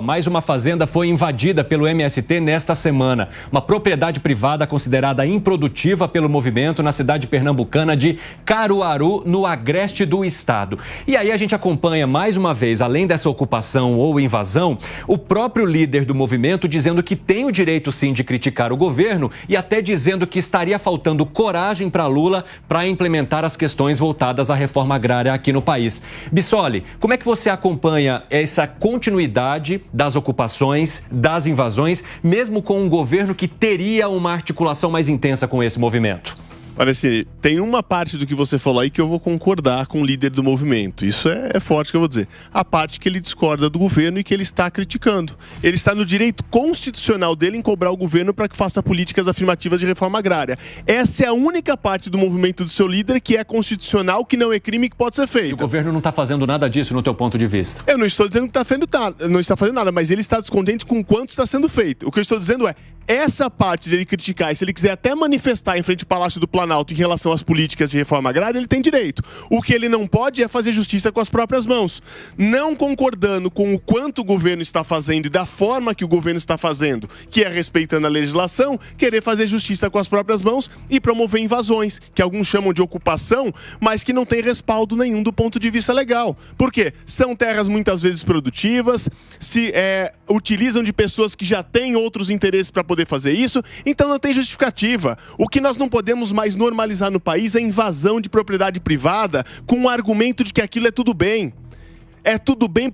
Mais uma fazenda foi invadida pelo MST nesta semana. Uma propriedade privada considerada improdutiva pelo movimento na cidade pernambucana de Caruaru, no agreste do estado. E aí a gente acompanha mais uma vez, além dessa ocupação ou invasão, o próprio líder do movimento dizendo que tem o direito sim de criticar o governo e até dizendo que estaria faltando coragem para Lula para implementar as questões voltadas à reforma agrária aqui no país. Bissoli, como é que você acompanha essa continuidade das ocupações, das invasões, mesmo com um governo que teria uma articulação mais intensa com esse movimento? Olha, assim, tem uma parte do que você falou aí que eu vou concordar com o líder do movimento. Isso é forte que eu vou dizer. A parte que ele discorda do governo e que ele está criticando. Ele está no direito constitucional dele em cobrar o governo para que faça políticas afirmativas de reforma agrária. Essa é a única parte do movimento do seu líder que é constitucional, que não é crime e que pode ser feito. E o governo não está fazendo nada disso no teu ponto de vista? Eu não estou dizendo que não está fazendo nada, mas ele está descontente com o quanto está sendo feito. O que eu estou dizendo é, essa parte dele criticar, e se ele quiser até manifestar em frente ao Palácio do Planalto em relação às políticas de reforma agrária, ele tem direito. O que ele não pode é fazer justiça com as próprias mãos. Não concordando com o quanto o governo está fazendo e da forma que o governo está fazendo, que é respeitando a legislação, querer fazer justiça com as próprias mãos e promover invasões, que alguns chamam de ocupação, mas que não tem respaldo nenhum do ponto de vista legal. Por quê? São terras muitas vezes produtivas, se utilizam de pessoas que já têm outros interesses para poder fazer isso, então não tem justificativa. O que nós não podemos mais normalizar no país é a invasão de propriedade privada com o argumento de que aquilo é tudo bem. É tudo bem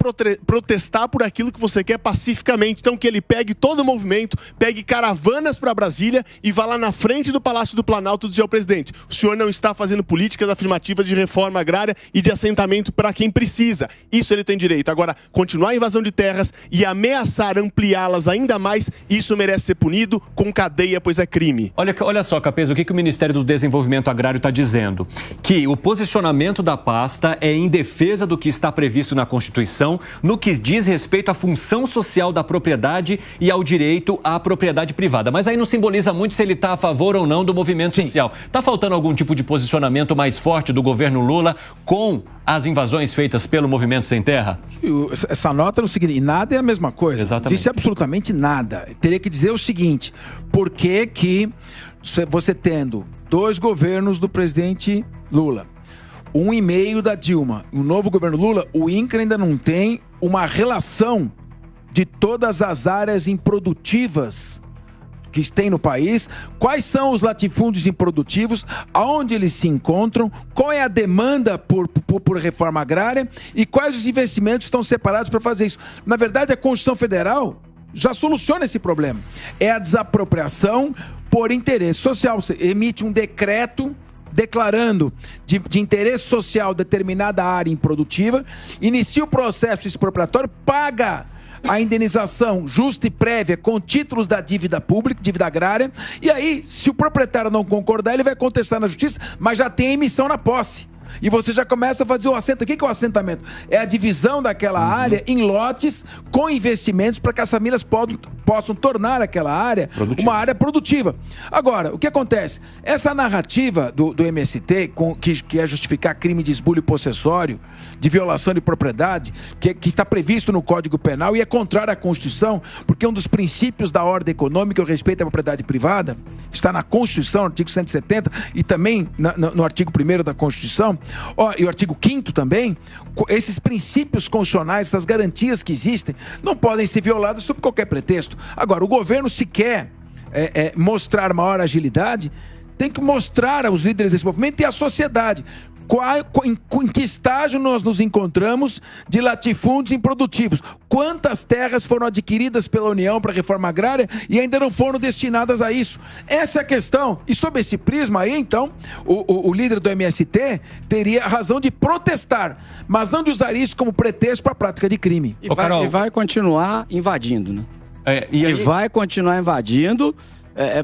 protestar por aquilo que você quer pacificamente. Então que ele pegue todo o movimento, pegue caravanas para Brasília e vá lá na frente do Palácio do Planalto dizer ao presidente: o senhor não está fazendo políticas afirmativas de reforma agrária e de assentamento para quem precisa. Isso ele tem direito. Agora, continuar a invasão de terras e ameaçar ampliá-las ainda mais, isso merece ser punido com cadeia, pois é crime. Olha só, Capês, o que o Ministério do Desenvolvimento Agrário está dizendo? Que o posicionamento da pasta é em defesa do que está previsto na Constituição, no que diz respeito à função social da propriedade e ao direito à propriedade privada. Mas aí não simboliza muito se ele está a favor ou não do movimento social. Está faltando algum tipo de posicionamento mais forte do governo Lula com as invasões feitas pelo Movimento Sem Terra? Essa nota não significa nada, é a mesma coisa. Exatamente. Disse absolutamente nada. Teria que dizer o seguinte: por que você tendo dois governos do presidente Lula, 1,5 da Dilma, o novo governo Lula, o INCRA ainda não tem uma relação de todas as áreas improdutivas que tem no país, quais são os latifúndios improdutivos, aonde eles se encontram, qual é a demanda por reforma agrária e quais os investimentos estão separados para fazer isso. Na verdade, a Constituição Federal já soluciona esse problema. É a desapropriação por interesse social. Você emite um decreto declarando de interesse social determinada área improdutiva, inicia o processo expropriatório, paga a indenização justa e prévia com títulos da dívida pública, dívida agrária, e aí, se o proprietário não concordar, ele vai contestar na justiça, mas já tem emissão na posse. E você já começa a fazer o assentamento. O que é o assentamento? É a divisão daquela área em lotes com investimentos para que as famílias possam tornar aquela área uma área produtiva. Agora, o que acontece? Essa narrativa do MST, que é justificar crime de esbulho possessório, de violação de propriedade, que está previsto no Código Penal e é contrário à Constituição, porque um dos princípios da ordem econômica é o respeito à propriedade privada, está na Constituição, no artigo 170, e também no artigo 1º da Constituição, e o artigo 5º também. Esses princípios constitucionais, essas garantias que existem, não podem ser violadas sob qualquer pretexto. Agora, o governo, se quer mostrar maior agilidade, tem que mostrar aos líderes desse movimento e à sociedade em que estágio nós nos encontramos de latifúndios improdutivos. Quantas terras foram adquiridas pela União para a reforma agrária e ainda não foram destinadas a isso? Essa é a questão. E sob esse prisma aí, então, o líder do MST teria razão de protestar, mas não de usar isso como pretexto para a prática de crime. E vai continuar invadindo, né? E vai continuar invadindo.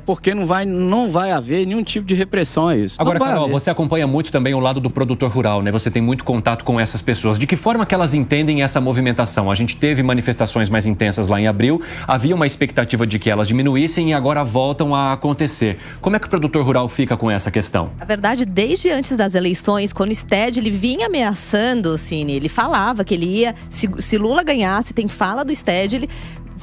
porque não vai haver nenhum tipo de repressão a isso. Agora, Carol, você acompanha muito também o lado do produtor rural, né? Você tem muito contato com essas pessoas. De que forma que elas entendem essa movimentação? A gente teve manifestações mais intensas lá em abril, havia uma expectativa de que elas diminuíssem e agora voltam a acontecer. Como é que o produtor rural fica com essa questão? Na verdade, desde antes das eleições, quando o Stedley vinha ameaçando, Cine, ele falava que ele ia, se Lula ganhasse, tem fala do Stedley,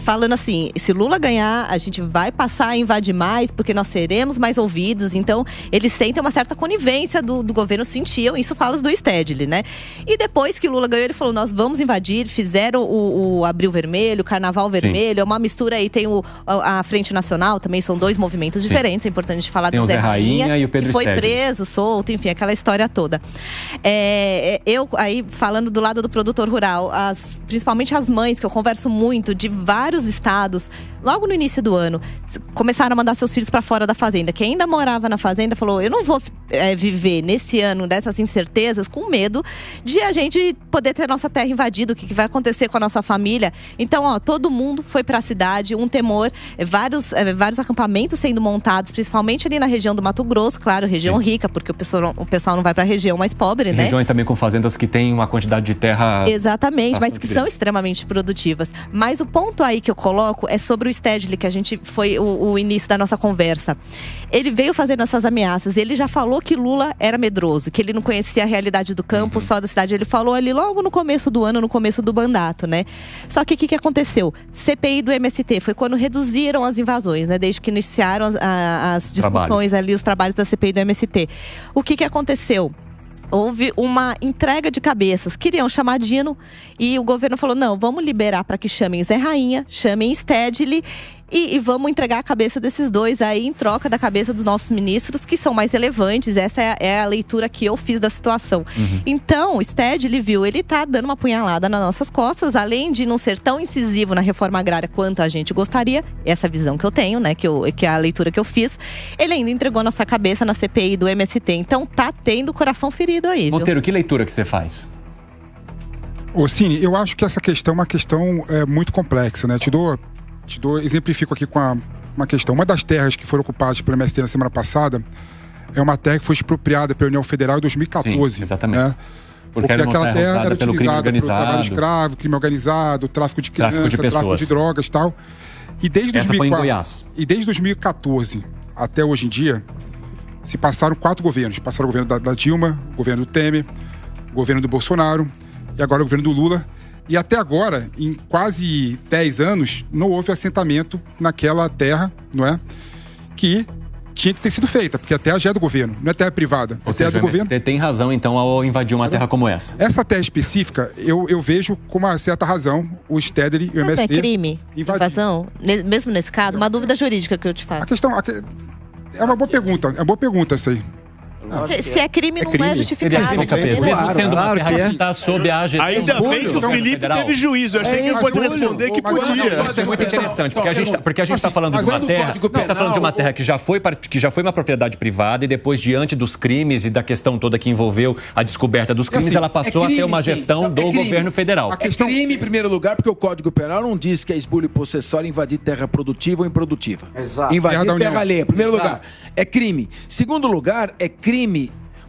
falando assim, se Lula ganhar, a gente vai passar a invadir mais, porque nós seremos mais ouvidos. Então, eles sentem uma certa conivência do governo, sentiam isso, falas do Stedley, né? E depois que Lula ganhou, ele falou, nós vamos invadir, fizeram o Abril Vermelho, o Carnaval Vermelho, é uma mistura aí, tem a Frente Nacional, também são dois movimentos diferentes, é importante falar do Zé Rainha e o Pedro que foi Stedley. preso, solto, enfim, aquela história toda. Eu, aí, falando do lado do produtor rural, principalmente as mães, que eu converso muito, de vários estados, logo no início do ano, começaram a mandar seus filhos para fora da fazenda. Quem ainda morava na fazenda falou, eu não vou viver nesse ano dessas incertezas com medo de a gente poder ter nossa terra invadida, o que vai acontecer com a nossa família. Então, todo mundo foi para a cidade, um temor, vários acampamentos sendo montados, principalmente ali na região do Mato Grosso, claro, região rica, porque o pessoal não vai para a região mais pobre, né? Regiões também com fazendas que têm uma quantidade de terra... Exatamente, mas que são extremamente produtivas. Mas o ponto aí que eu coloco é sobre o Stedley, que a gente foi o início da nossa conversa. Ele veio fazendo essas ameaças, ele já falou que Lula era medroso, que ele não conhecia a realidade do campo, só da cidade. Ele falou ali logo no começo do ano, no começo do mandato, né? Só que o que aconteceu? CPI do MST, foi quando reduziram as invasões, né? Desde que iniciaram as discussões ali, os trabalhos da CPI do MST. O que aconteceu? Houve uma entrega de cabeças, queriam chamar Dino e o governo falou, não, vamos liberar para que chamem Zé Rainha, chamem Stedley e vamos entregar a cabeça desses dois aí em troca da cabeça dos nossos ministros, que são mais relevantes. Essa é a leitura que eu fiz da situação. Então, o Stedley viu, ele tá dando uma punhalada nas nossas costas, além de não ser tão incisivo na reforma agrária quanto a gente gostaria, essa visão que eu tenho, né, que é a leitura que eu fiz, ele ainda entregou nossa cabeça na CPI do MST. Então, tá tendo o coração ferido aí, viu? Monteiro, que leitura que você faz? Ô, Cine, eu acho que essa questão é uma questão muito complexa, né? Exemplifico aqui com uma questão. Uma das terras que foram ocupadas pelo MST na semana passada é uma terra que foi expropriada pela União Federal em 2014. Sim, exatamente. Né? Porque aquela terra era utilizada para o trabalho escravo, crime organizado, tráfico de crianças, tráfico de drogas e tal. E desde 2014 até hoje em dia, se passaram 4 governos. Passaram o governo da Dilma, o governo do Temer, o governo do Bolsonaro e agora o governo do Lula. E até agora, em quase 10 anos, não houve assentamento naquela terra, não é? Que tinha que ter sido feita, porque a terra já é do governo, não é terra privada. Ou seja, do governo. Tem razão, então, ao invadir uma terra como essa. Essa terra específica, eu vejo com uma certa razão o Stedley e o MST. É crime? Invasão? Mesmo nesse caso? Uma dúvida jurídica que eu te faço. A questão... É uma boa pergunta essa aí. Se é crime, não é justificado. Mesmo sendo uma terra que está sob a gestão. Ainda bem que o Felipe teve juízo. Eu achei que ele fosse responder que podia. Isso é muito interessante, porque a gente está falando de uma terra. Está falando de uma terra que já foi uma propriedade privada e depois, diante dos crimes e da questão toda que envolveu a descoberta dos crimes, ela passou a ter uma gestão do governo federal. É crime, em primeiro lugar, porque o Código Penal não diz que é esbulho possessório invadir terra produtiva ou improdutiva. Exato. Invadir terra alheia. Em primeiro lugar, é crime. Segundo lugar, é crime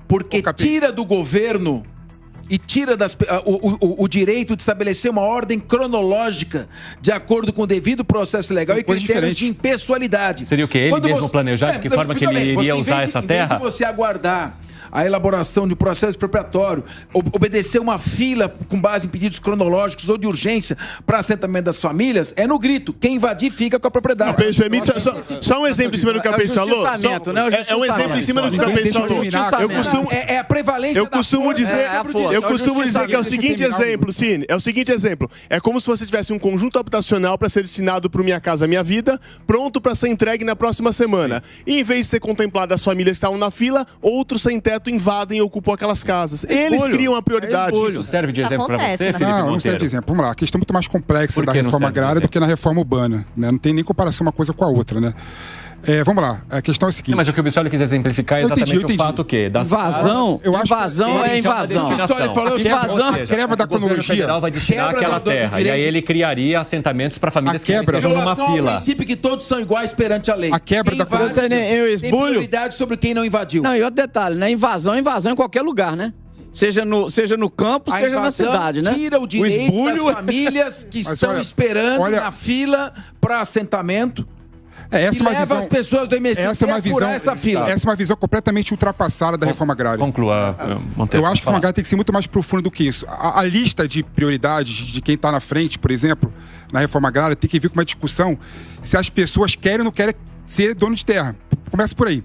porque tira do governo e tira o direito de estabelecer uma ordem cronológica de acordo com o devido processo legal e critérios de impessoalidade. Seria o quê? Ele mesmo planejar de que forma que ele iria usar essa terra? Em vez de você aguardar a elaboração de processo expropriatório, obedecer uma fila com base em pedidos cronológicos ou de urgência para assentamento das famílias, é no grito. Quem invadir fica com a propriedade. Só um exemplo em cima do que o Capês falou. É um exemplo em cima do que o Capês falou. É a prevalência Eu costumo dizer que é o seguinte exemplo, Cine. É o seguinte exemplo. É como se você tivesse um conjunto habitacional para ser destinado para o Minha Casa Minha Vida, pronto para ser entregue na próxima semana. E em vez de ser contemplado as famílias que estavam na fila, outros sem teto invadem e ocupam aquelas casas. Eles criam a prioridade. Isso serve de exemplo para você, Felipe Monteiro? Não serve de exemplo. Vamos lá. A questão é muito mais complexa da reforma agrária do que na reforma urbana. Né? Não tem nem comparação uma coisa com a outra, né? Vamos lá, a questão é a seguinte. Mas o que o Bissoli quis exemplificar é exatamente o fato que invasão é invasão. Invasão. A quebra da cronologia. O governo federal vai destinar aquela terra. E aí ele criaria assentamentos para famílias que estejam numa fila. O princípio que todos são iguais perante a lei. A quebra da cronologia. Tem prioridade sobre quem não invadiu. Não, e outro detalhe, né? Invasão em qualquer lugar, né? Seja no campo, seja na cidade, né? Tira o direito das famílias que estão esperando na fila para assentamento. Essa leva visão, as pessoas do MST a furar essa fila. Essa é uma visão completamente ultrapassada da reforma agrária. Conclua, Monteiro. Eu acho que a reforma agrária tem que ser muito mais profunda do que isso. A lista de prioridades de quem está na frente, por exemplo, na reforma agrária, tem que vir com uma discussão se as pessoas querem ou não querem ser dono de terra. Começa por aí.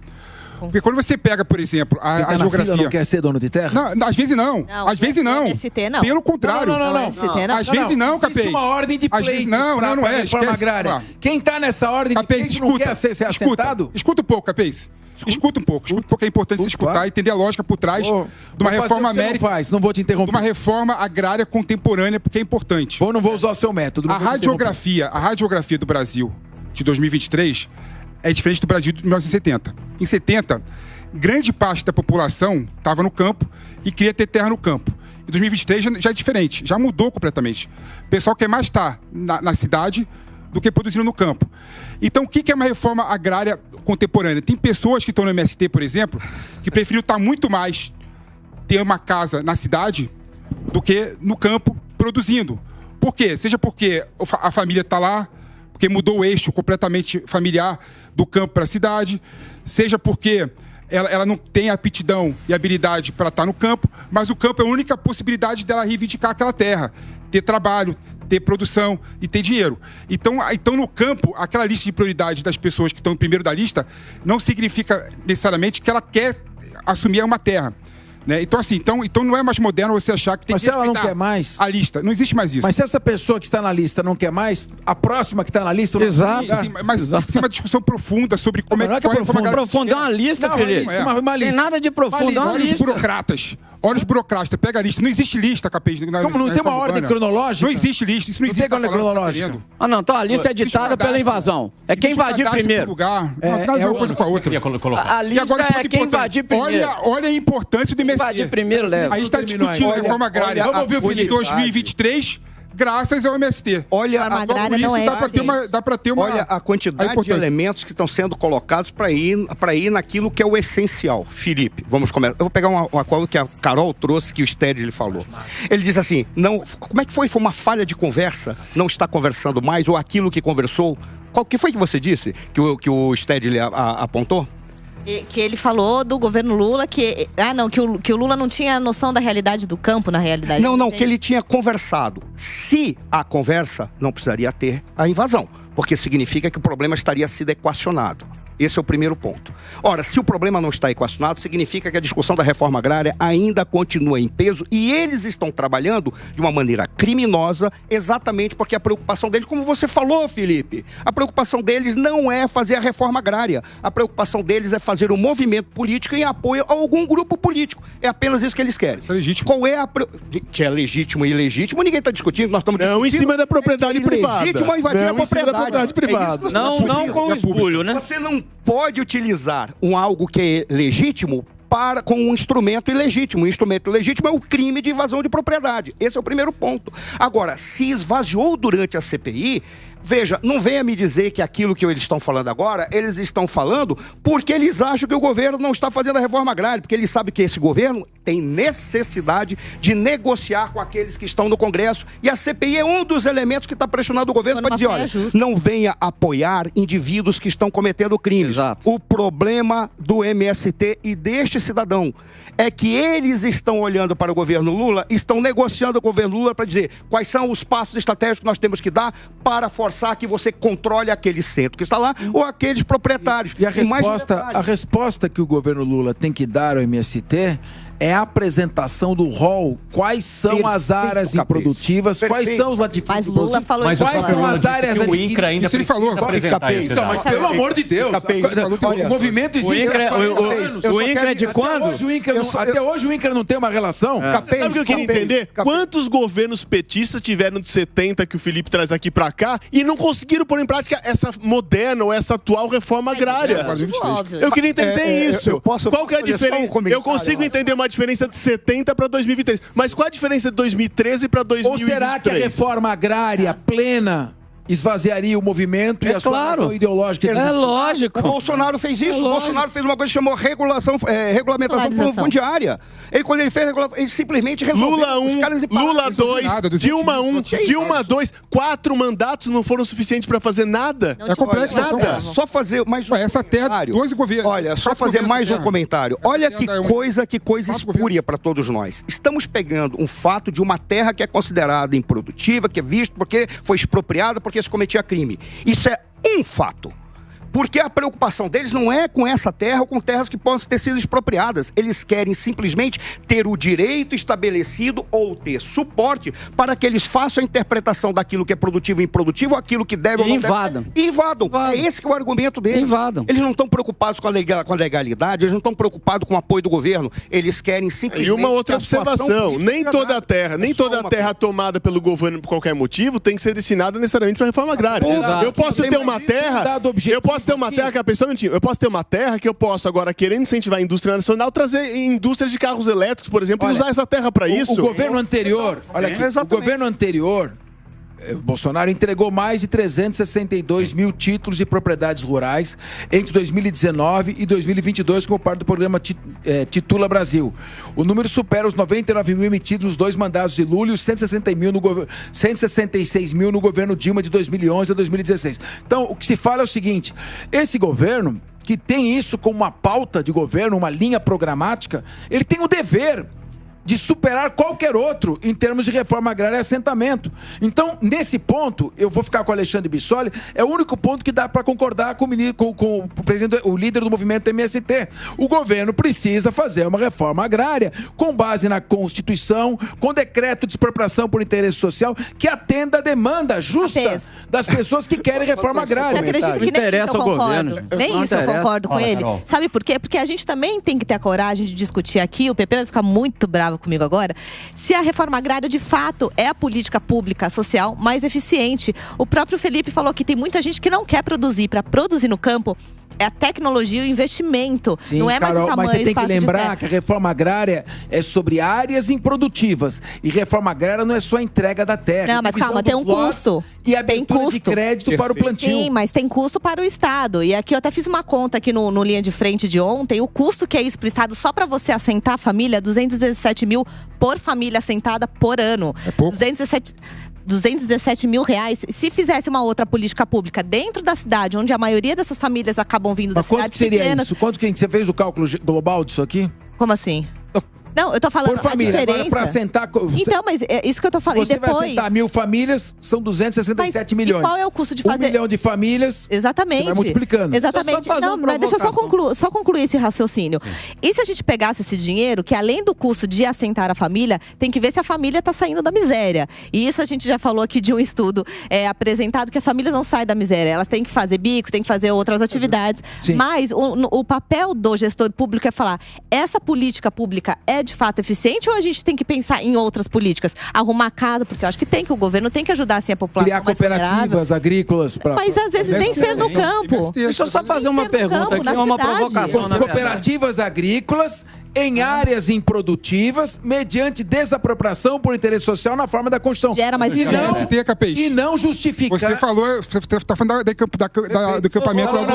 Porque quando você pega, por exemplo, a geografia... Fila não quer ser dono de terra? Não, às vezes não. Às vezes não. MST não. Pelo contrário. Não. Às vezes não, Capês. Existe uma ordem de pleito não é. reforma agrária. Quem está nessa ordem de pleito não quer ser assentado? Escuta um pouco, Capês. Escuta um pouco, porque é importante você escutar e entender a lógica por trás de uma reforma américa. Não vou te interromper. De uma reforma agrária contemporânea, porque é importante. Não vou usar o seu método. A radiografia do Brasil de 2023 é diferente do Brasil de 1970. Em 70, grande parte da população estava no campo e queria ter terra no campo. Em 2023 já é diferente, já mudou completamente. O pessoal quer mais estar na cidade do que produzindo no campo. Então, o que é uma reforma agrária contemporânea? Tem pessoas que estão no MST, por exemplo, que preferiram estar muito mais ter uma casa na cidade do que no campo produzindo. Por quê? Seja porque a família está lá, porque mudou o eixo completamente familiar do campo para a cidade, seja porque ela não tem aptidão e habilidade para estar no campo, mas o campo é a única possibilidade dela reivindicar aquela terra, ter trabalho, ter produção e ter dinheiro. Então no campo, aquela lista de prioridades das pessoas que estão em primeiro da lista não significa necessariamente que ela quer assumir uma terra. Né? Então, assim, então não é mais moderno você achar que tem que respeitar ela não quer mais a lista. Não existe mais isso. Mas se essa pessoa que está na lista não quer mais, a próxima que está na lista não quer. Sim, mas tem uma discussão profunda sobre como é que é profunda. É uma lista, Felipe. Não tem nada de profundo. Olha os burocratas. Pega a lista. Não existe lista, Capês. Como não tem uma ordem cronológica? Não existe lista. Isso não existe. Não tem ordem cronológica. Não. Então a lista é ditada pela invasão. É quem invadir primeiro. Uma coisa com a outra. A lista é quem invadir primeiro. Olha a importância do MST. Invadir primeiro, a gente está discutindo a reforma agrária de 2023, graças ao MST. Olha, a agrária não é dá para ter uma... Olha a quantidade de elementos que estão sendo colocados para ir naquilo que é o essencial. Felipe, vamos começar. Eu vou pegar uma coisa que a Carol trouxe, que o Stedley falou. Ele diz assim, como é que foi? Foi uma falha de conversa? Não está conversando mais? Ou aquilo que conversou? O que foi que você disse que o Stedley apontou? Que ele falou do governo Lula que o Lula não tinha noção da realidade do campo, na realidade. Não, que ele tinha conversado. Se a conversa, não precisaria ter a invasão, porque significa que o problema estaria sido equacionado. Esse é o primeiro ponto. Ora, se o problema não está equacionado, significa que a discussão da reforma agrária ainda continua em peso e eles estão trabalhando de uma maneira criminosa, exatamente porque a preocupação deles, como você falou, Felipe, a preocupação deles não é fazer a reforma agrária. A preocupação deles é fazer um movimento político em apoio a algum grupo político. É apenas isso que eles querem. Isso é legítimo. Qual é que é legítimo e ilegítimo, ninguém está discutindo, nós estamos discutindo. Não, em cima da propriedade privada. Legítimo a invadir a propriedade privada. Não com o esbulho, né? Você não pode utilizar algo que é legítimo com um instrumento ilegítimo. O instrumento ilegítimo é o crime de invasão de propriedade. Esse é o primeiro ponto. Agora, se esvaziou durante a CPI, veja, não venha me dizer que aquilo que eles estão falando agora, eles estão falando porque eles acham que o governo não está fazendo a reforma agrária, porque eles sabem que esse governo tem necessidade de negociar com aqueles que estão no Congresso, e a CPI é um dos elementos que está pressionando o governo para dizer, olha, não venha apoiar indivíduos que estão cometendo crimes. Exato. O problema do MST e deste cidadão é que eles estão olhando para o governo Lula, estão negociando com o governo Lula para dizer quais são os passos estratégicos que nós temos que dar para forçar que você controle aquele centro que está lá ou aqueles proprietários. E a resposta que o governo Lula tem que dar ao MST é a apresentação do rol, quais são as áreas improdutivas, quais são os latifúndios. Mas Lula falou Mas isso. Quais são as áreas que o INCRA ainda Isso ele falou. apresentar isso. Então, mas pelo amor de Deus, o movimento existe há 40 anos. O INCRA é de quando? Até hoje o INCRA não tem uma relação. Sabe o que eu queria entender? Quantos governos petistas tiveram de 70 que o Felipe traz aqui pra cá e não conseguiram pôr em prática essa moderna ou essa atual reforma agrária? Eu queria entender isso. Qual que é a diferença? Eu consigo entender uma diferença de 70 para 2023. Mas qual a diferença de 2013 para 2023? Ou será que a reforma agrária plena esvaziaria o movimento e a sua razão ideológica? É lógico. O Bolsonaro fez isso. O Bolsonaro fez uma coisa que chamou regulamentação fundiária. Quando ele fez ele simplesmente resolveu Lula 1, os caras e Lula 2, Dilma 1, Dilma 2, 4 mandatos não foram suficientes para fazer nada? É complexo. Nada. Só fazer mais um essa terra, 2 governos. Olha, só fazer mais um comentário. Olha que coisa espúria para todos nós. Estamos pegando um fato de uma terra que é considerada improdutiva, que é visto porque foi expropriada, porque se cometia crime. Isso é um fato. Porque a preocupação deles não é com essa terra ou com terras que possam ter sido expropriadas. Eles querem simplesmente ter o direito estabelecido ou ter suporte para que eles façam a interpretação daquilo que é produtivo e improdutivo, aquilo que deve ou não invadam. deve. Invadam. É esse que é o argumento deles. Invadam. Eles não estão preocupados com a legalidade, eles não estão preocupados com o apoio do governo. Eles querem simplesmente... E uma outra observação, nem toda a terra tomada pelo governo por qualquer motivo tem que ser destinada necessariamente para a reforma agrária. Eu posso ter uma terra... que a pessoa eu posso ter uma terra que eu posso agora, querendo incentivar a indústria nacional, trazer indústrias de carros elétricos, por exemplo, e usar essa terra para isso. O governo anterior, olha aqui, o governo anterior, o Bolsonaro entregou mais de 362 mil títulos de propriedades rurais entre 2019 e 2022 como parte do programa Titula Brasil. O número supera os 99 mil emitidos nos 2 mandatos de Lula e os 166 mil no governo Dilma de 2011 a 2016. Então, o que se fala é o seguinte, esse governo, que tem isso como uma pauta de governo, uma linha programática, ele tem o dever de superar qualquer outro em termos de reforma agrária e assentamento. Então, nesse ponto, eu vou ficar com o Alexandre Bissoli, é o único ponto que dá para concordar com o presidente, o líder do movimento MST. O governo precisa fazer uma reforma agrária com base na Constituição, com decreto de expropriação por interesse social, que atenda a demanda justa das pessoas que querem reforma agrária. Você acredita que nem isso eu concordo? Nem isso eu concordo com ele. Sabe por quê? Porque a gente também tem que ter a coragem de discutir aqui, o PP vai ficar muito bravo comigo agora, se a reforma agrária de fato é a política pública social mais eficiente. O próprio Felipe falou que tem muita gente que não quer produzir. Para produzir no campo é a tecnologia e o investimento. Sim, não é mais Carol, o tamanho, mas você tem que lembrar que a reforma agrária é sobre áreas improdutivas. E reforma agrária não é só a entrega da terra. Não, mas calma, tem um custo. E abertura de crédito para o plantio. Sim, mas tem custo para o Estado. E aqui eu até fiz uma conta aqui no Linha de Frente de ontem. O custo que é isso para o Estado, só para você assentar a família, 217 mil por família assentada por ano. É pouco. 217 mil reais. Se fizesse uma outra política pública dentro da cidade, onde a maioria dessas famílias acabam vindo das cidades pequenas... Quanto seria isso? Quanto que você fez o cálculo global disso aqui? Como assim? Não, eu tô falando por família, a diferença. agora pra assentar... Então, mas é isso que eu tô falando. Se você depois... vai assentar 1.000 famílias, são 267 milhões. E qual é o custo de fazer... 1 milhão de famílias, exatamente. Você vai multiplicando. Exatamente. Não, mas deixa eu só concluir esse raciocínio. E se a gente pegasse esse dinheiro, que além do custo de assentar a família, tem que ver se a família tá saindo da miséria. E isso a gente já falou aqui de um estudo apresentado, que a família não sai da miséria. Elas têm que fazer bico, têm que fazer outras atividades. Sim. Mas o papel do gestor público é falar, essa política pública é de fato eficiente ou a gente tem que pensar em outras políticas? Arrumar casa, porque eu acho que o governo tem que ajudar assim a população. Criar cooperativas agrícolas. Mas às vezes nem ser no campo. Deixa eu só fazer uma pergunta aqui, uma provocação. Cooperativas agrícolas em áreas improdutivas, mediante desapropriação por interesse social na forma da Constituição. Gera mais e não justificar... Você falou, você está falando do acampamento... Não.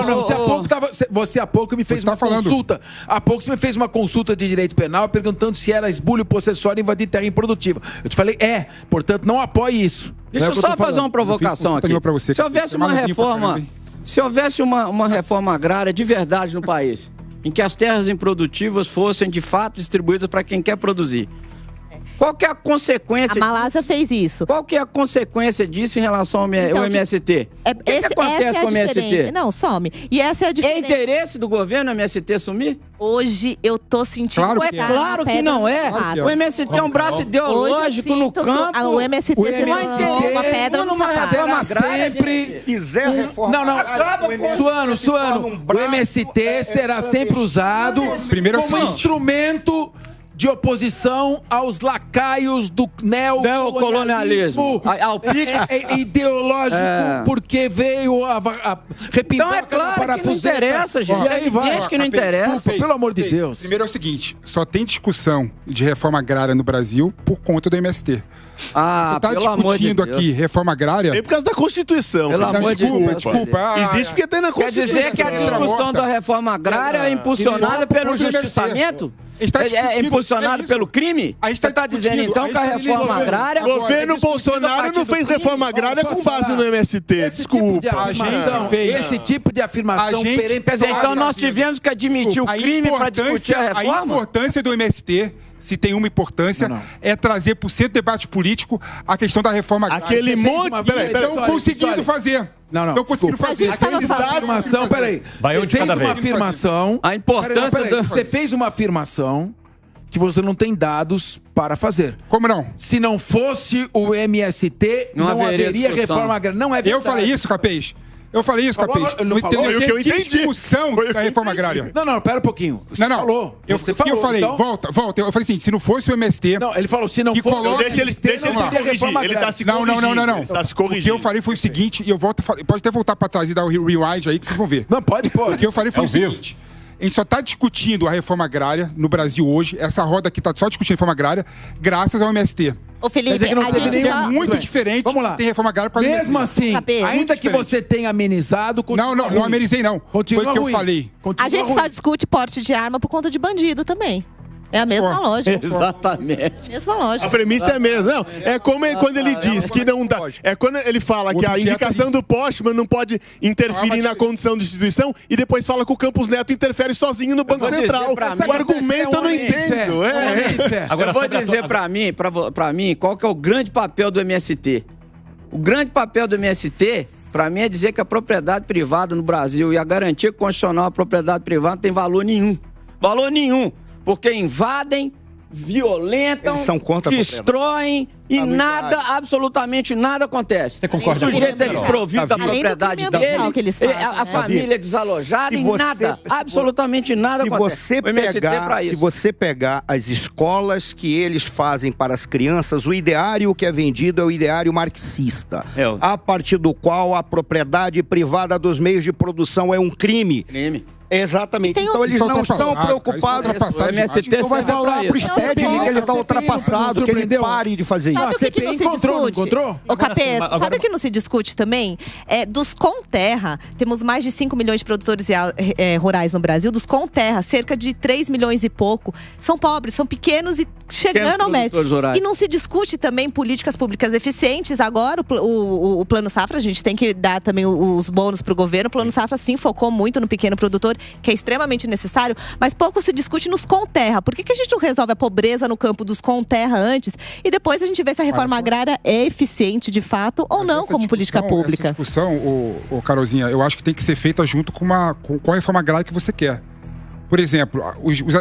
Você há pouco me fez uma consulta. Há pouco você me fez uma consulta de direito penal perguntando se era esbulho possessório invadir terra improdutiva. Eu te falei, portanto, não apoie isso. Deixa eu só fazer uma provocação aqui. Se houvesse uma reforma... Se houvesse uma reforma agrária de verdade no país, em que as terras improdutivas fossem de fato distribuídas para quem quer produzir, Qual que é a consequência? A Malásia fez isso. Qual que é a consequência disso em relação ao MST? O que acontece com o MST? Não, some. E essa é a diferença. É interesse do governo o MST sumir? Hoje eu tô sentindo... Claro que não é. O MST é um braço ideológico no campo. O MST é uma pedra no sapato. Sempre fizer reforma. Suano. O MST será sempre usado como instrumento de oposição aos lacaios do neocolonialismo ideológico, porque veio a então é claro que não interessa, gente. É evidente que não interessa. Desculpa, pelo amor de Deus. Primeiro é o seguinte, só tem discussão de reforma agrária no Brasil por conta do MST. Você está discutindo aqui reforma agrária... É por causa da Constituição. Desculpa. Existe porque tem na Constituição. Quer dizer que a discussão da reforma agrária é impulsionada pelo justiçamento? É impulsionado pelo crime? Você está dizendo então que a reforma agrária... O governo Bolsonaro não fez reforma agrária com base no MST. Desculpa. Esse tipo de afirmação... Quer dizer, então nós tivemos que admitir o crime para discutir a reforma? A importância do MST... Se tem uma importância, é trazer para o centro do debate político a questão da reforma agrária. Aquele monte... Estão conseguindo fazer. Estão conseguindo fazer. Você fez uma afirmação... A importância... Você fez uma afirmação que você não tem dados para fazer. Como não? Se não fosse o MST, não haveria reforma agrária. Não é verdade. Eu falei isso, Capês? Eu falei isso, Capês. Não falou, eu entendi. Discussão da reforma agrária. Não, pera um pouquinho. Você falou. Você falou. Eu falei, então... volta. Eu falei assim, se não fosse o MST... Não, ele falou, se não fosse... Deixa ele corrigir. Ele está se corrigindo. Não. Ele está se corrigindo. O que eu falei foi o seguinte, e eu volto... Pode até voltar para trás e dar o rewind aí que vocês vão ver. Não, pode. O que eu falei foi o seguinte... A gente só está discutindo a reforma agrária no Brasil hoje. Essa roda aqui está só discutindo a reforma agrária graças ao MST. Ô, Felipe, a gente é muito diferente. Vamos lá. Tem reforma agrária para mesmo assim, ainda que você tenha amenizado... Não amenizei, não. Continua foi o que ruim. eu falei. A gente só discute porte de arma por conta de bandido também. É a mesma lógica. Exatamente. Mesma lógica. A premissa é a mesma. Não, é como quando ele diz que não dá. É quando ele fala que a indicação do Postman não pode interferir na condição de instituição e depois fala que o Campos Neto interfere sozinho no Banco Central. O argumento eu não entendo. Agora, eu vou dizer pra mim, qual que é o grande papel do MST. O grande papel do MST, pra mim, é dizer que a propriedade privada no Brasil e a garantia constitucional à propriedade privada não tem valor nenhum. Valor nenhum. Porque invadem, violentam, destroem e nada, absolutamente nada acontece. Você concorda? O sujeito é desprovido da propriedade dele, a família é desalojada e nada, absolutamente nada acontece. Se você pegar as escolas que eles fazem para as crianças, o ideário que é vendido é o ideário marxista, a partir do qual a propriedade privada dos meios de produção é um crime. Exatamente. Então eles não estão preocupados. O MST então vai falar pro STED que ele está ultrapassado, que ele pare de fazer isso. Sabe o que não se discute? Ô, Capês, sabe o que não se discute também? Dos Conterra, temos mais de 5 milhões de produtores rurais no Brasil. Dos Conterra, cerca de 3 milhões e pouco são pobres, são pequenos e chegando ao médio. E não se discute também políticas públicas eficientes. Agora, o Plano Safra, a gente tem que dar também os bônus para o governo. O Plano Safra, sim, focou muito no pequeno produtor, que é extremamente necessário, mas pouco se discute nos Conterra. Por que a gente não resolve a pobreza no campo dos Conterra antes e depois a gente vê se a reforma agrária é eficiente de fato ou não como política pública? Essa discussão, Carolzinha, eu acho que tem que ser feita junto com a reforma agrária que você quer. Por exemplo,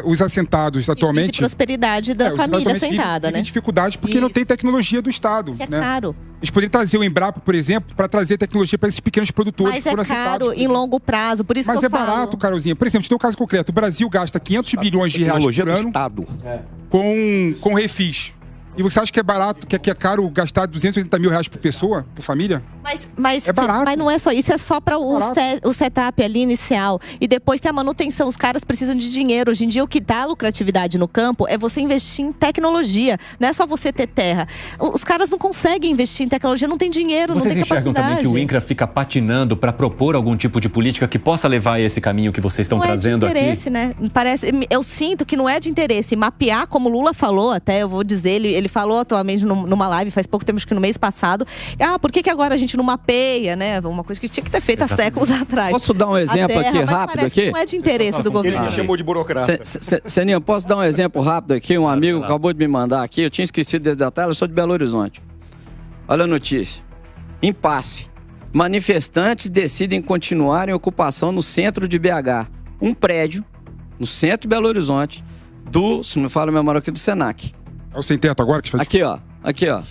os assentados atualmente... E prosperidade da família assentada, né? Tem dificuldade porque não tem tecnologia do Estado. Que é caro. Eles poderiam trazer o Embrapa, por exemplo, para trazer tecnologia para esses pequenos produtores. Mas é caro em longo prazo, por isso que eu falo. Mas é barato, Carolzinha. Por exemplo, te dou um caso concreto. O Brasil gasta 500 bilhões de reais por ano com refis. E você acha que é barato, que é caro gastar 280 mil reais por pessoa, por família? Mas é barato. Mas não é só isso, é só para o setup ali inicial. E depois tem a manutenção, os caras precisam de dinheiro. Hoje em dia o que dá lucratividade no campo é você investir em tecnologia. Não é só você ter terra. Os caras não conseguem investir em tecnologia, não tem dinheiro, não tem capacidade. Vocês enxergam também que o INCRA fica patinando para propor algum tipo de política que possa levar a esse caminho que vocês estão trazendo aqui? Não é de interesse, né? Eu sinto que não é de interesse. Mapear, como o Lula falou até, eu vou dizer, ele falou atualmente numa live, faz pouco tempo, acho que no mês passado, por que agora a gente não mapeia, né? Uma coisa que tinha que ter feito há séculos atrás. Posso dar um exemplo aqui rápido aqui? Que não é de interesse do governo. Ele me chamou de burocrata. Seninha, posso dar um exemplo rápido aqui? Um amigo acabou de me mandar aqui, eu tinha esquecido desse detalhe, eu sou de Belo Horizonte. Olha a notícia. Impasse. Manifestantes decidem continuar em ocupação no centro de BH. Um prédio, no centro de Belo Horizonte, se não me fala a memória aqui, do Senac. É o sem teto agora que faz... Aqui, ó.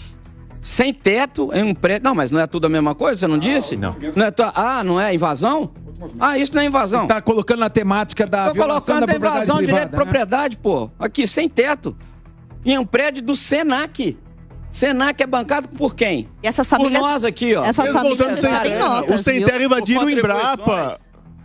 Sem teto em um prédio... Não, mas não é tudo a mesma coisa, você não disse? Não. Não é invasão? Isso não é invasão. Tá colocando na temática da violação da propriedade invasão, privada, direito de propriedade, pô. Aqui, sem teto. Em um prédio do Senac. Senac é bancado por quem? E essas famílias, por nós aqui, ó. Essas famílias recebem notas, o Sem Terra invadiram o Embrapa.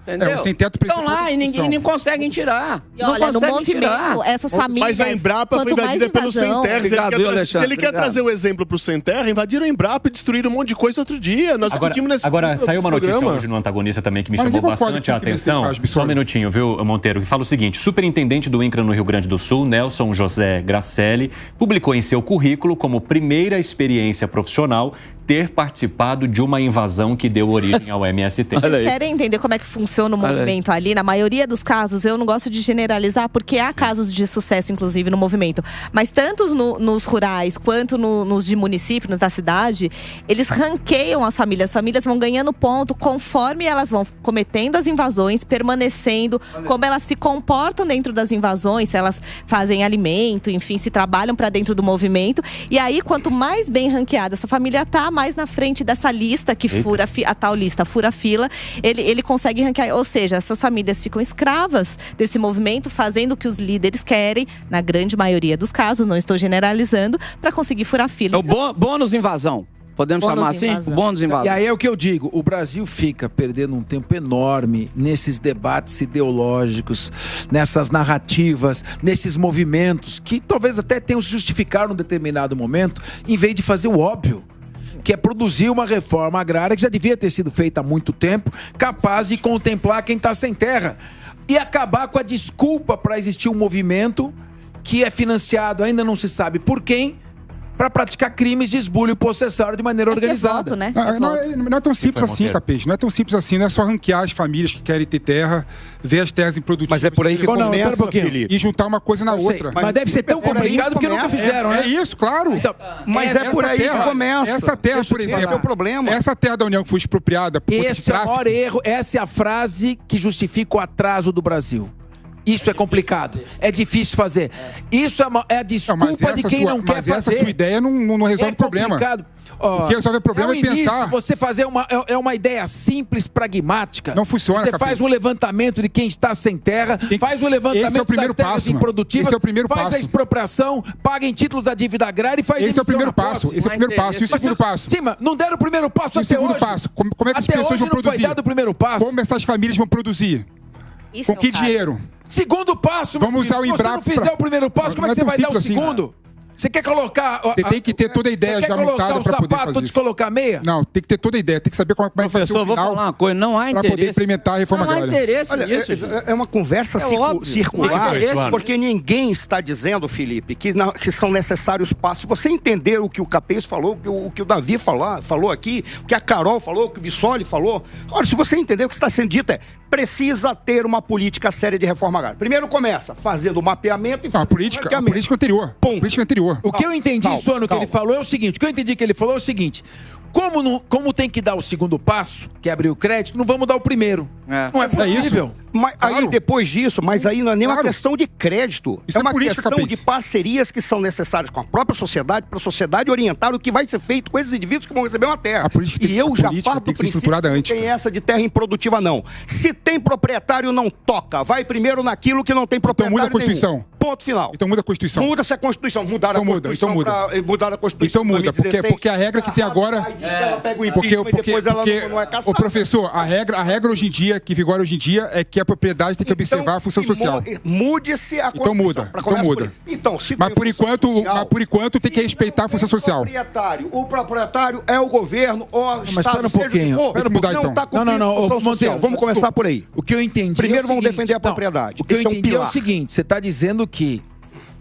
Entendeu? O sem teto estão lá e ninguém consegue tirar. E olha, no movimento, essas famílias... Mas a Embrapa foi invadida pelo Sem Terra. Se ele quer trazer o exemplo pro Sem Terra, invadiram a Embrapa e destruíram um monte de coisa outro dia. Nós discutimos nesse Agora, saiu uma notícia hoje no Antagonista também que me chamou bastante a atenção. Só um minutinho, viu, Monteiro? Que fala o seguinte: superintendente do INCRA no Rio Grande do Sul, Nelson José Gracelli, publicou em seu currículo como primeira experiência profissional ter participado de uma invasão que deu origem ao MST. Vocês querem entender como é que funciona o movimento ali? Na maioria dos casos, eu não gosto de generalizar, porque há casos de sucesso, inclusive, no movimento. Mas tanto nos rurais, quanto nos de município, da cidade, eles ranqueiam as famílias. As famílias vão ganhando ponto conforme elas vão cometendo as invasões, permanecendo, como elas se comportam dentro das invasões, se elas fazem alimento, enfim, se trabalham para dentro do movimento. E aí, quanto mais bem ranqueada essa família tá, mais na frente dessa lista que fura a tal lista, fura a fila, ele consegue ranquear. Ou seja, essas famílias ficam escravas desse movimento, fazendo o que os líderes querem, na grande maioria dos casos, não estou generalizando, para conseguir furar a fila. É o bônus invasão. Podemos chamar assim? O bônus invasão. E aí é o que eu digo, o Brasil fica perdendo um tempo enorme nesses debates ideológicos, nessas narrativas, nesses movimentos, que talvez até tenham se justificado num determinado momento, em vez de fazer o óbvio, que é produzir uma reforma agrária que já devia ter sido feita há muito tempo, capaz de contemplar quem está sem terra e acabar com a desculpa para existir um movimento que é financiado, ainda não se sabe por quem, para praticar crimes de esbulho possessório de maneira organizada. Voto, né? Não é tão simples assim, Capês. Não é tão simples assim. Não é só ranquear as famílias que querem ter terra, ver as terras improdutivas. Mas é por aí que começa, Felipe. E juntar uma coisa na outra. Mas deve ser tão complicado porque nunca fizeram, né? É isso, claro. Então, mas é por aí que começa. Essa terra, por exemplo, esse é o problema. Essa terra da União que foi expropriada por conta de esse é o tráfico. maior erro. Essa é a frase que justifica o atraso do Brasil. Isso é complicado. É difícil fazer. Isso é a desculpa de quem não quer fazer. Mas essa sua ideia não resolve o problema. O que resolve o problema é pensar. Você fazer uma ideia simples, pragmática. Não funciona, Você faz um levantamento de quem está sem terra, faz um levantamento das terras improdutivas, esse é o primeiro faz passo. A expropriação, paga em títulos da dívida agrária e faz esse é o primeiro passo. Esse é o primeiro passo. E o segundo passo? Sim, mas não deram o primeiro passo até hoje. Passo. Como é que as pessoas vão produzir? Até hoje não foi dado o primeiro passo. Como essas famílias vão produzir? Com que dinheiro? Segundo passo, vamos usar o Embrapa. Se você não fizer o primeiro passo, como é que você vai dar o segundo? Você quer colocar... Você tem que ter toda a ideia já montada para poder fazer isso. De colocar meia? Não, tem que ter toda a ideia. Tem que saber como é que vai fazer o final. Professor, vou falar uma coisa. Não há interesse. Para poder implementar a reforma agrária. Não há interesse nisso. É uma conversa circular, porque ninguém está dizendo, Felipe, que são necessários passos. Você entender o que o Capês falou, o que o Davi falou aqui, o que a Carol falou, o que o Bissoli falou. Olha, se você entender o que está sendo dito precisa ter uma política séria de reforma agrária. Primeiro começa fazendo o mapeamento e a política anterior. Política anterior. O que eu entendi, Sono, que ele falou é o seguinte. O que eu entendi que ele falou é o seguinte. Como tem que dar o segundo passo, que é abrir o crédito, não vamos dar o primeiro. Não é possível. Mas aí depois disso, aí não é nem uma questão de crédito. Isso é uma política, questão de parcerias que são necessárias com a própria sociedade, para a sociedade orientar o que vai ser feito com esses indivíduos que vão receber uma terra. E eu já parto do princípio que não tem essa de terra improdutiva, não. Se tem proprietário, não toca. Vai primeiro naquilo que não tem proprietário. Então muda a Constituição. Nenhum. Ponto final. Então muda a Constituição. Muda-se a Constituição. Mudaram a Constituição. Mudaram a Constituição. Então muda, porque a regra que tem agora... Ela pega o impeachment e depois ela não é caçada. Ô, professor, a regra hoje em dia, que vigora hoje em dia, é que a propriedade tem que observar a função social. Mude-se a Constituição. Então muda. Mas por enquanto tem que respeitar a função social. O proprietário é o governo ou o Estado. Mas espera um pouquinho. Não está cumprindo a função social. Vamos começar por aí. O que eu entendi Primeiro vamos defender a propriedade. O que eu entendi é o seguinte, você está dizendo que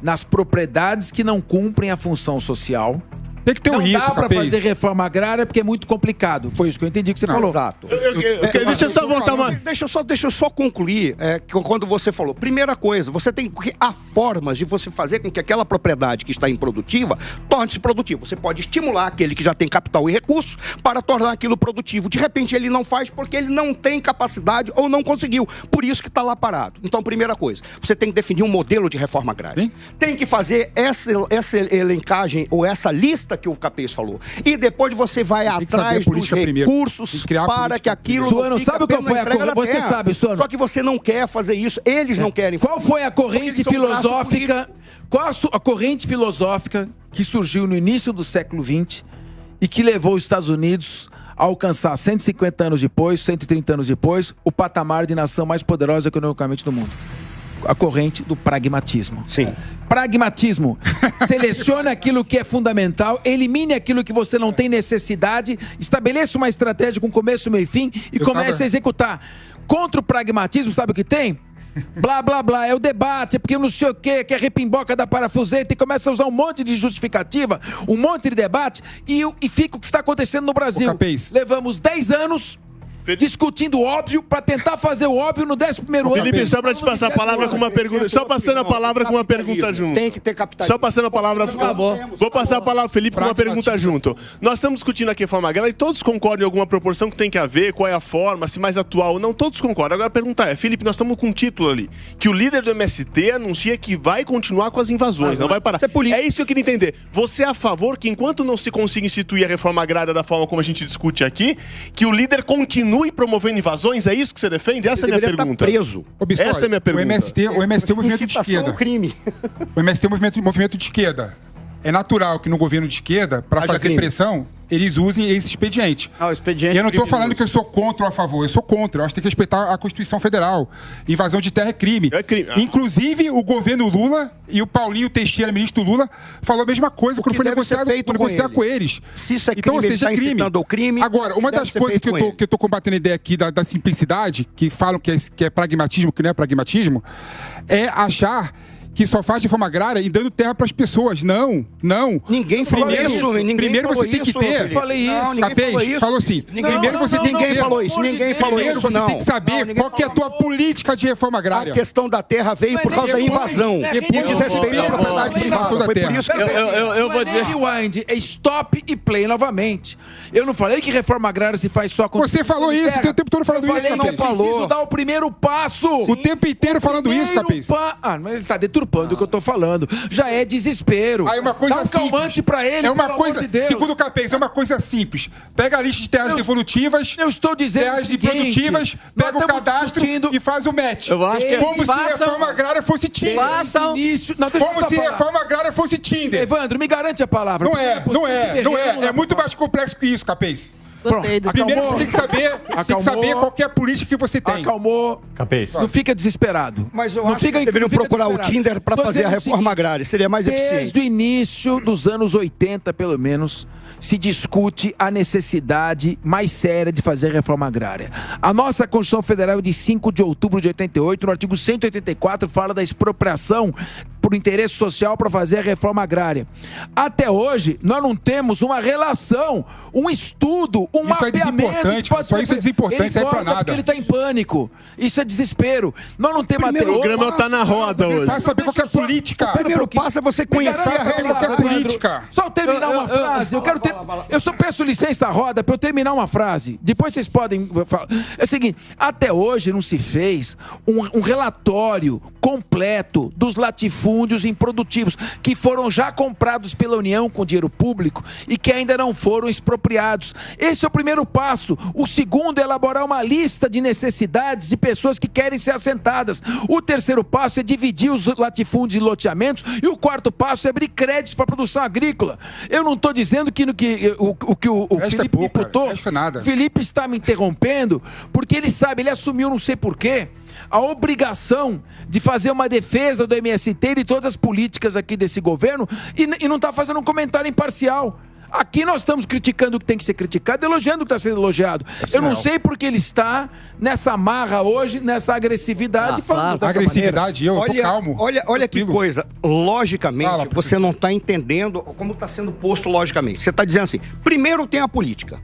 nas propriedades que não cumprem a função social. Tem que ter um Não risco, dá pra Capês. fazer reforma agrária porque é muito complicado. Foi isso que eu entendi que você falou. Exato. Deixa eu só voltar uma... Deixa eu só concluir que quando você falou. Primeira coisa, você tem que há formas de você fazer com que aquela propriedade que está improdutiva torne-se produtiva. Você pode estimular aquele que já tem capital e recursos para tornar aquilo produtivo. De repente ele não faz porque ele não tem capacidade ou não conseguiu. Por isso que está lá parado. Então, primeira coisa, você tem que definir um modelo de reforma agrária. Sim. Tem que fazer essa elencagem ou essa lista que o Capês falou. E depois você vai Tem que saber atrás a dos política primeiro. recursos Tem que criar a para política que aquilo Suano, não fica sabe qual apenas foi na a entrega da Você terra. sabe, Suano. Só que você não quer fazer isso. Eles não querem. Qual foi a Porque corrente eles são braço filosófica? Qual a corrente filosófica que surgiu no início do século XX e que levou os Estados Unidos a alcançar 150 anos depois, 130 anos depois, o patamar de nação mais poderosa economicamente do mundo? A corrente do pragmatismo. Sim. Pragmatismo. Selecione aquilo que é fundamental, elimine aquilo que você não tem necessidade, estabeleça uma estratégia com começo, meio e fim e comece a executar. Contra o pragmatismo, sabe o que tem? Blá, blá, blá, é o debate, é porque não sei o quê, que é repimboca da parafuseta e começa a usar um monte de justificativa, um monte de debate e fica o que está acontecendo no Brasil. Capês. Levamos 10 anos discutindo o óbvio para tentar fazer o óbvio no 11º ano. Felipe, só para te passar a palavra com uma pergunta. Só passando a palavra com uma pergunta junto. Tem que ter capitalismo. Só passando a palavra. Vou passar a palavra, Felipe, com uma pergunta junto. Nós estamos discutindo aqui a reforma agrária e todos concordam em alguma proporção que tem que haver, qual é a forma, se mais atual ou não. Todos concordam. Agora a pergunta é, Felipe, nós estamos com um título ali, que o líder do MST anuncia que vai continuar com as invasões, não vai parar. É isso que eu queria entender. Você é a favor que enquanto não se consiga instituir a reforma agrária da forma como a gente discute aqui, que o líder continue promovendo invasões? É isso que você defende? Essa é a minha pergunta. Preso. Essa é a minha pergunta. O MST é um movimento de Incitação esquerda. ao crime. O MST é um movimento de esquerda. É natural que no governo de esquerda, para Haja fazer crime. pressão, eles usem esse expediente. Ah, o expediente E eu não estou criminoso. falando que eu sou contra ou a favor, eu sou contra. Eu acho que tem que respeitar a Constituição Federal. Invasão de terra é crime. É crime. Inclusive, o governo Lula e o Paulinho Teixeira, ministro Lula, falou a mesma coisa O quando que foi deve ser negociado feito com negociar ele. com eles. Se isso é Então, ou crime, ele seja, tá crime. incitando ao crime, Agora, uma deve das ser coisas feito com ele. que eu tô combatendo a ideia aqui da simplicidade, que falam que é pragmatismo, que não é pragmatismo, é achar que só faz reforma agrária e dando terra para as pessoas. Não. Ninguém falou isso. Primeiro você tem que ter. Felipe. Falei isso. Não, ninguém Capês, falou isso. falou assim. Ninguém Primeiro falou você isso. tem que Ninguém ter. falou isso. Ninguém falou Primeiro isso. você Não. tem que saber Não, qual que é a tua política de reforma A agrária. questão da terra veio por causa da invasão. Por desrespeito à propriedade privada. Foi por isso que Eu vou dizer. Rewind, é stop e play novamente. Eu não falei que reforma agrária se faz só com... Você falou isso, o tempo todo falando eu isso, falei que Capês. eu preciso dar o primeiro passo. O tempo inteiro falando isso, Capês. Mas ele tá deturpando o que eu tô falando. Já é desespero. Aí uma coisa Dá um calmante simples. pra ele, É uma pelo coisa, amor de Deus. segundo o Capês, é uma coisa simples. Pega a lista de terras devolutivas, Eu estou dizendo terras o seguinte, improdutivas, pega nós o estamos cadastro discutindo- e faz o match. Eu acho que Como se façam- reforma agrária fosse Tinder. Façam- Início... Não, deixa eu Como só se falar. reforma agrária fosse Tinder. Evandro, me garante a palavra. Não é. É muito mais complexo que isso, Capês. Gostei do Primeiro Acalmou. você tem que saber qual que é a política que você tem. Acalmou. Capês. Não fica desesperado. Mas eu não acho que deveriam fica procurar o desesperado. Tinder para Tô fazer a dizendo o reforma seguinte, agrária. Seria mais eficiente. Desde o início dos anos 80, pelo menos, se discute a necessidade mais séria de fazer reforma agrária. A nossa Constituição Federal de 5 de outubro de 88, no artigo 184, fala da expropriação por interesse social para fazer a reforma agrária. Até hoje, nós não temos uma relação, um estudo, um Isso é mapeamento. desimportante, que pode só ser isso é desimportante, Ele serve pra corta nada. porque ele está em pânico. Isso é desespero. Nós não temos até O hoje... programa tá na roda hoje. Vai saber qual que é a política. O primeiro passo é você conhecer a Garanta realidade. palavra, qualquer política. Só eu terminar uma frase. Eu só peço licença à roda para eu terminar uma frase. Depois vocês podem falar. É o seguinte, até hoje não se fez um relatório completo dos latifúndios improdutivos que foram já comprados pela União com dinheiro público e que ainda não foram expropriados. Esse é o primeiro passo. O segundo é elaborar uma lista de necessidades de pessoas que querem ser assentadas. O terceiro passo é dividir os latifúndios em loteamentos e o quarto passo é abrir créditos para a produção agrícola. Eu não estou dizendo que o Resta Felipe pouco, cara. imputou. Resta nada. Felipe está me interrompendo porque ele sabe, ele assumiu, não sei porquê, a obrigação de fazer uma defesa do MST e de todas as políticas aqui desse governo e não está fazendo um comentário imparcial. Aqui nós estamos criticando o que tem que ser criticado, elogiando o que está sendo elogiado. Eu não sei porque ele está nessa marra hoje, nessa agressividade. Falando dessa agressividade, maneira. eu tô calmo. Olha que coisa. Logicamente, você não está entendendo como está sendo posto logicamente. Você está dizendo assim, primeiro tem a política.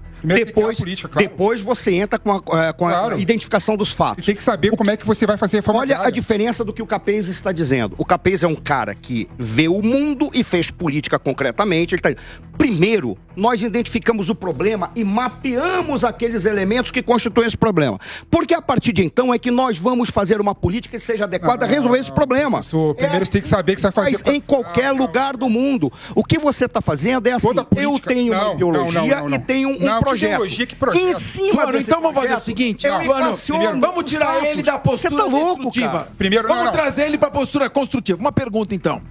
Depois você entra com a identificação dos fatos. Você tem que saber como é que você vai fazer a reforma agrária. Olha a diferença do que o Capês está dizendo. O Capês é um cara que vê o mundo e fez política concretamente. Ele está dizendo, primeiro, nós identificamos o problema e mapeamos aqueles elementos que constituem esse problema. Porque a partir de então é que nós vamos fazer uma política que seja adequada a resolver esse problema. Primeiro você tem que saber o que você vai fazer. Mas em qualquer lugar do mundo. O que você está fazendo é assim, eu tenho uma ideologia e tenho um projeto. Em cima Suano, então vamos fazer o seguinte, Suano, vamos tirar ele da postura destrutiva. Vamos trazer ele para a postura construtiva. Uma pergunta então.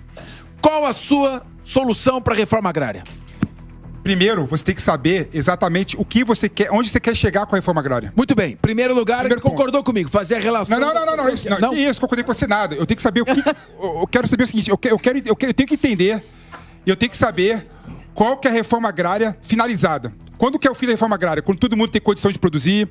Qual a sua solução para a reforma agrária? Primeiro, você tem que saber exatamente o que você quer, onde você quer chegar com a reforma agrária. Muito bem. Primeiro lugar, ele concordou comigo, fazer a relação... Não. Isso, concordei com você nada. Eu tenho que saber o que... eu quero saber o seguinte, eu tenho que entender, eu tenho que saber qual que é a reforma agrária finalizada. Quando que é o fim da reforma agrária? Quando todo mundo tem condição de produzir,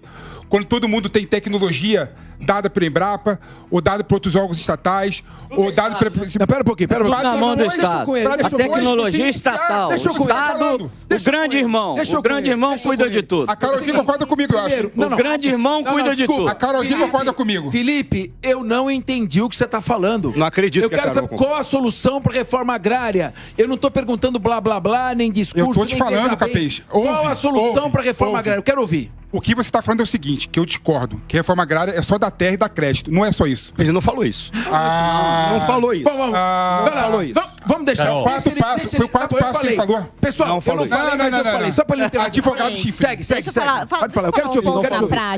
quando todo mundo tem tecnologia dada pelo Embrapa, ou dada por outros órgãos estatais, ou dada pela... Pera um pouquinho. Na mão do Estado. A tecnologia estatal. O Estado, o grande irmão. O grande irmão cuida de tudo. A Carolzinha concorda comigo, eu acho. O grande irmão cuida de tudo. A Carolzinha concorda comigo. Felipe, eu não entendi o que você está falando. Não acredito. Eu quero saber qual a solução para a reforma agrária. Eu não estou perguntando blá, blá, blá, nem discurso. Eu estou te falando, Capês. Qual a solução para a reforma agrária? Eu quero ouvir. O que você está falando é o seguinte, que eu discordo, que a reforma agrária é só dar terra e dar crédito. Não é só isso. Ele não falou isso. Não falou isso. Bom, vamos deixar. Foi o quarto passo que ele falou. Pessoal, eu não falei, mas eu falei. Só para ele ter advogado chifre. Segue. Pode falar. Eu quero te ouvir.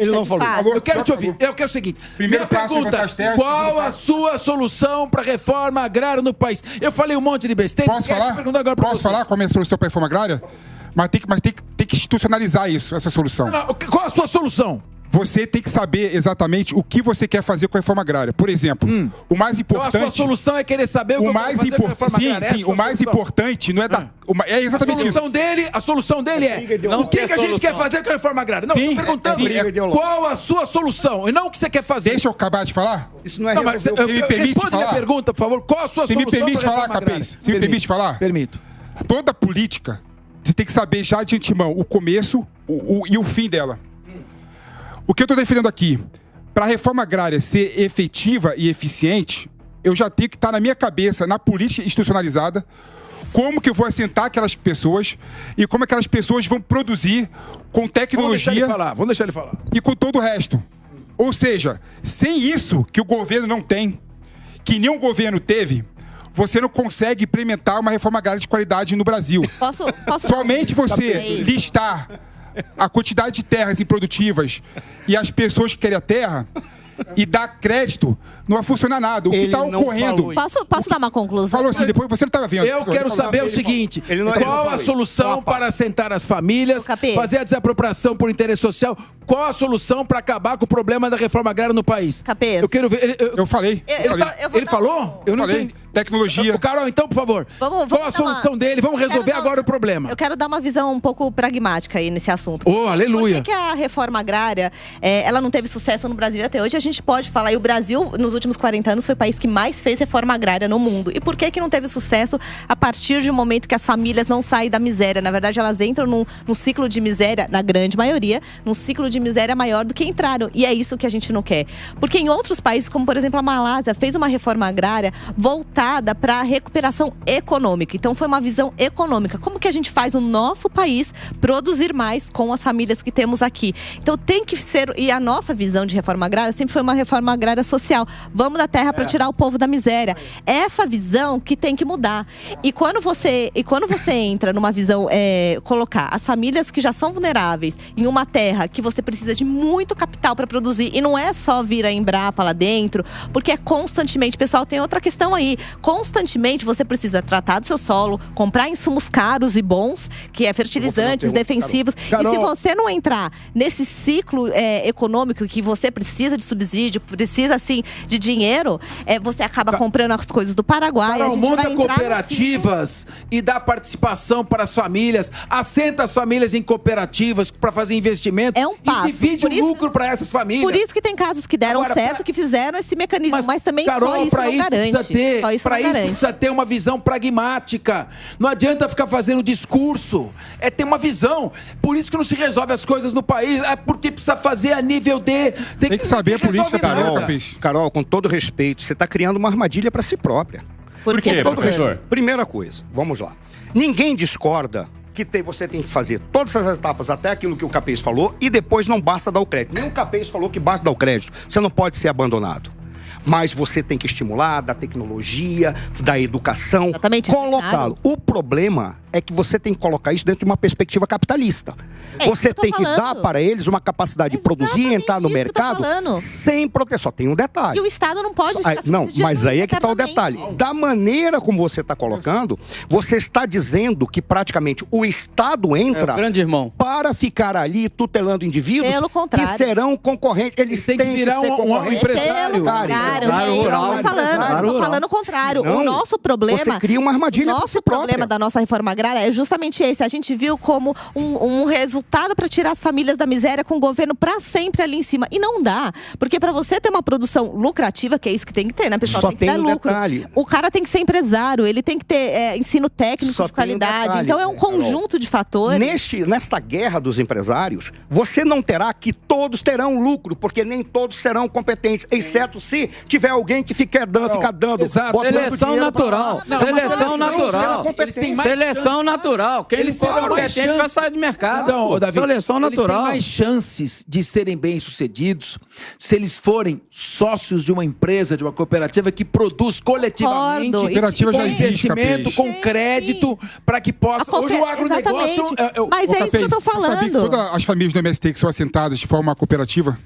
Ele não falou. Eu quero te ouvir. Eu quero o seguinte. Primeira pergunta. Qual a sua solução para a reforma agrária no país? Eu falei um monte de besteira. Posso falar qual é a minha solução para a reforma agrária? Mas tem que institucionalizar essa solução. Qual a sua solução? Você tem que saber exatamente o que você quer fazer com a reforma agrária. Por exemplo, o mais importante... Então a sua solução é querer saber o que vai fazer com a reforma agrária. Sim, o mais importante não é dar... É exatamente isso. A solução dele é o que a gente quer fazer com a reforma agrária. Não, eu tô perguntando qual a sua solução e não o que você quer fazer. Deixa eu acabar de falar. Isso não é... Responde minha pergunta, por favor. Qual a sua solução para a reforma agrária? Capês? Você me permite falar? Permito. Toda política... Você tem que saber já de antemão o começo e o fim dela. O que eu estou defendendo aqui, para a reforma agrária ser efetiva e eficiente, eu já tenho que estar na minha cabeça, na política institucionalizada, como que eu vou assentar aquelas pessoas e como aquelas pessoas vão produzir com tecnologia... Vamos deixar ele falar. E com todo o resto. Ou seja, sem isso que o governo não tem, que nenhum governo teve... Você não consegue implementar uma reforma agrária de qualidade no Brasil. Posso Somente você listar a quantidade de terras improdutivas e as pessoas que querem a terra e dar crédito, não vai funcionar nada. O que está ocorrendo... Posso dar uma conclusão? Falou assim, depois você não estava vendo. Eu quero saber o seguinte, qual a solução para assentar as famílias, fazer a desapropriação por interesse social? Qual a solução para acabar com o problema da reforma agrária no país? Capês. Eu quero ver... Eu falei. Ele falou? Eu não entendi. Tecnologia. Carol, então, por favor, qual a solução dele? Vamos resolver agora o problema. Eu quero dar uma visão um pouco pragmática aí nesse assunto. Oh, aleluia. Por que a reforma agrária, ela não teve sucesso no Brasil até hoje? A gente pode falar, e o Brasil, nos últimos 40 anos, foi o país que mais fez reforma agrária no mundo. E por que não teve sucesso a partir de um momento que as famílias não saem da miséria? Na verdade, elas entram num ciclo de miséria, na grande maioria, num ciclo de miséria maior do que entraram. E é isso que a gente não quer. Porque em outros países, como por exemplo a Malásia, fez uma reforma agrária voltada para a recuperação econômica. Então foi uma visão econômica. Como que a gente faz o nosso país produzir mais com as famílias que temos aqui? Então tem que ser, e a nossa visão de reforma agrária sempre foi uma reforma agrária social. Vamos da terra para tirar o povo da miséria. Essa visão que tem que mudar. E quando você entra numa visão, colocar as famílias que já são vulneráveis em uma terra que você precisa de muito capital para produzir, e não é só vir a Embrapa lá dentro, porque é constantemente, pessoal, tem outra questão aí, constantemente você precisa tratar do seu solo, comprar insumos caros e bons, que é fertilizantes, defensivos. Carol. E se você não entrar nesse ciclo econômico que você precisa de subsídios subsídio, precisa, assim, de dinheiro, você acaba comprando as coisas do Paraguai. Carol, monta cooperativas e dá participação para as famílias, assenta as famílias em cooperativas para fazer investimento passo. E divide o lucro para essas famílias. Por isso que tem casos que deram certo, que fizeram esse mecanismo, mas também Carol, só isso não garante. Para isso precisa ter uma visão pragmática. Não adianta ficar fazendo discurso. É ter uma visão. Por isso que não se resolve as coisas no país. É porque precisa fazer a nível de... Tem que saber a política, Carol, com todo respeito, você está criando uma armadilha para si própria. Por quê, professor? Primeira coisa, vamos lá. Ninguém discorda que você tem que fazer todas essas etapas, até aquilo que o Capês falou, e depois não basta dar o crédito. Nem o Capês falou que basta dar o crédito. Você não pode ser abandonado. Mas você tem que estimular da tecnologia, da educação, colocá-lo. O problema é que você tem que colocar isso dentro de uma perspectiva capitalista. Você tem que dar para eles uma capacidade de produzir e entrar no mercado sem proteção. Só tem um detalhe. E o Estado não pode ficar mas aí é que está o detalhe. Da maneira como você está colocando, você está dizendo que praticamente o Estado entra para ficar ali tutelando indivíduos que serão concorrentes. Eles têm que virar um empresário. Estou falando o contrário. O nosso problema... Você cria uma armadilha para si própria. O problema da nossa reforma agrária é justamente esse. A gente viu como um resultado para tirar as famílias da miséria com o governo para sempre ali em cima. E não dá. Porque para você ter uma produção lucrativa, que é isso que tem que ter, né, pessoal? Só tem que ter lucro. Detalhe. O cara tem que ser empresário, ele tem que ter ensino técnico de qualidade. Então é um conjunto de fatores. Nesta guerra dos empresários, você não terá que todos terão lucro, porque nem todos serão competentes, exceto se tiver alguém que fica dando. Seleção natural. Seleção natural. Seleção natural. Quem eles for competente vai sair do mercado. Então, Davi, seleção natural. Eles têm mais chances de serem bem-sucedidos se eles forem sócios de uma empresa, de uma cooperativa que produz coletivamente com investimento, com crédito, para que possa... Hoje o agronegócio... Mas é isso que eu estou falando. Sabe que todas as famílias do MST que são assentadas de forma cooperativa...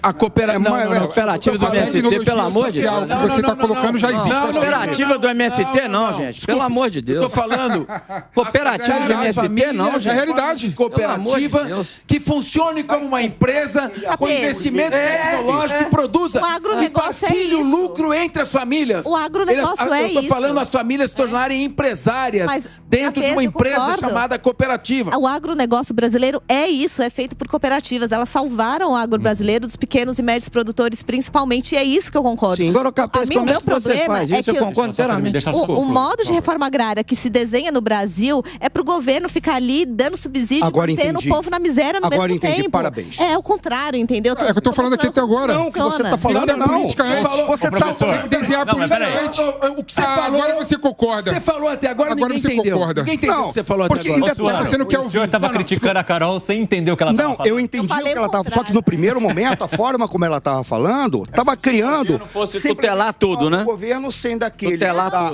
A cooperativa do MST, pelo amor de Deus. Você está colocando já existe. Cooperativa do MST não, gente. Pelo amor de Deus. Eu tô falando. Cooperativa do MST não, gente. É realidade. Cooperativa que funcione como uma empresa com investimento tecnológico, produza. O agronegócio é isso. O lucro entre as famílias. O agronegócio é isso. Eu tô falando as famílias se tornarem empresárias dentro de uma empresa chamada cooperativa. O agronegócio brasileiro é isso, é feito por cooperativas. Elas salvaram o agro brasileiro, dos pequenos e médios produtores, principalmente, e é isso que eu concordo. Sim. Agora, Capês, como é que você faz isso? Eu concordo inteiramente. O modo de reforma agrária que se desenha no Brasil é pro governo ficar ali dando subsídio, mantendo o povo na miséria no mesmo tempo. Parabéns. É o contrário, entendeu? É o que eu tô falando aqui até agora. Não, o que você tá falando não. Política antes. Você tá tem que desenhar a política antes. O que você falou... Agora você concorda. Você falou até agora, ninguém entendeu. Ninguém entendeu o que você falou até agora. Você não quer ouvir. O senhor estava criticando a Carol sem entender o que ela estava falando. Não, eu entendi o que ela estava falando. Só que no primeiro momento, a forma como ela estava falando, estava criando... Se não fosse tutelar tudo, né? O governo sendo aquele...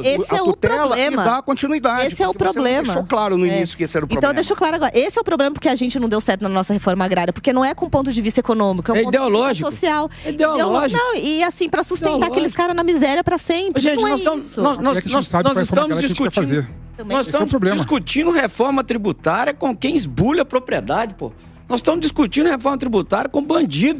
Esse é o problema. E dar continuidade. Esse é o problema. Deixou claro no início que esse era o problema. Então, deixa claro agora. Esse é o problema porque a gente não deu certo na nossa reforma agrária. Porque não é com ponto de vista econômico, é um ponto de vista social. É ideológico. Não, e assim, para sustentar aqueles caras na miséria para sempre. Gente, nós estamos discutindo... Nós estamos discutindo reforma tributária com quem esbulha a propriedade, pô. Nós estamos discutindo reforma tributária com bandido.